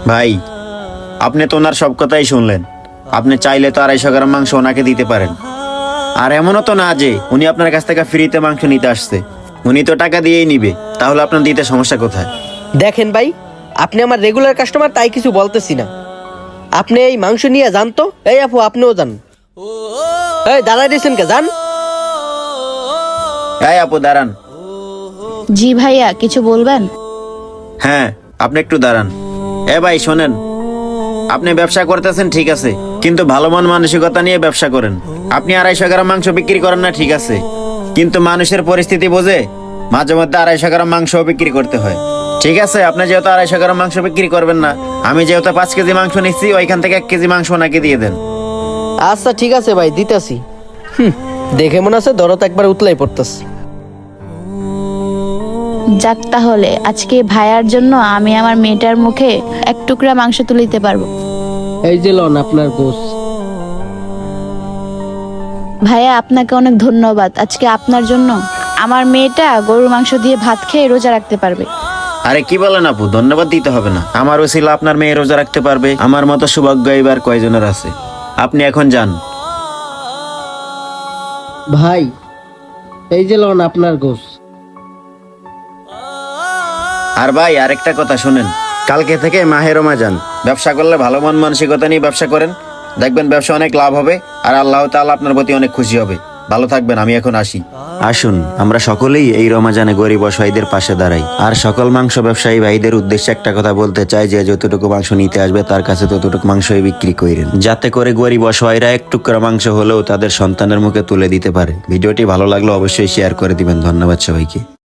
ভাই, আপনি তো ওনার সব কথাই শুনলেন। আপনি চাইলে তো 250 গ্রাম মাংস ওনাকে দিতে পারেন। আর এমনও তো না যে উনি আপনার কাছ থেকে ফ্রিতে মাংস নিতে আসছে, উনি তো টাকা দিয়েই নিবে। তাহলে আপনার দিতে সমস্যা কোথায়? দেখেন ভাই, আপনি আমার রেগুলার কাস্টমার, তাই কিছু বলতেছি না। আপনি এই মাংস নিয়ে যান তো। এই আপু, আপনিও যান। এই দাঁড়াই দিয়েছেন কে? যান। এই আপু দাঁড়ান। জি ভাইয়া, কিছু বলবেন? হ্যাঁ, আপনি একটু দাঁড়ান। ভাই শোনেন, আপনি ব্যবসা করতেছেন ঠিক আছে, কিন্তু ভালো মন মানসিকতা নিয়ে ব্যবসা করেন। আপনি 250 গ্রাম মাংস বিক্রি করেন না ঠিক আছে, কিন্তু মানুষের পরিস্থিতি বোঝে মাঝে মধ্যে 250 গ্রাম মাংস বিক্রি করতে হয়। ঠিক আছে, আপনি যেহেতু 250 গ্রাম মাংস বিক্রি করবেন না, আমি যেহেতু 5 কেজি মাংস নিচ্ছি, ওইখান থেকে 1 কেজি মাংস ওনাকে দিয়ে দেন। আচ্ছা ঠিক আছে ভাই, দিতেছি। দেখে মনে আছে দরদ একবার উতলাই পড়তেছে। যাক, তাহলে আজকে ভাইয়ার জন্য আমি আমার মেয়েটার মুখে এক টুকরা মাংস তুলে দিতে পারবো। এই যে লন আপনার গোস। ভাইয়া, আপনাকে অনেক ধন্যবাদ। আজকে আপনার জন্য আমার মেয়েটা গরুর মাংস দিয়ে ভাত খেয়ে রোজা রাখতে পারবে। আরে কি বলেন আপু, ধন্যবাদ দিতে হবে না। আমার ওসিলা আপনার মেয়ে রোজা রাখতে পারবে, আমার মতো সৌভাগ্য এবার কয়জনের আছে। আপনি এখন যান। ভাই, এই যে লন আপনার গোস। আর ভাই, আরেকটা কথা শুনেন, কালকে থেকে মাহে রমজান, ব্যবসা করলে ভালো মন মানসিকতা নিয়ে ব্যবসা করেন, দেখবেন ব্যবসা অনেক লাভ হবে, আর আল্লাহ তাআলা আপনার প্রতি অনেক খুশি হবে। ভালো থাকবেন, আমি এখন আসি। আসুন আমরা সকলেই এই রমজানে গরিব অসহায়দের পাশে দাঁড়াই। আর সকল মাংস ব্যবসায়ী ভাইদের উদ্দেশ্যে একটা কথা বলতে চাই, যে যতটুকু মাংস নিতে আসবে তার কাছে ততটুকু মাংসই বিক্রি করেন, যাতে করে গরিব অসহায়রা এক টুকরা মাংস হলেও তাদের সন্তানের মুখে তুলে দিতে পারে। ভিডিওটি ভালো লাগলে অবশ্যই শেয়ার করে দিবেন। ধন্যবাদ সবাইকে।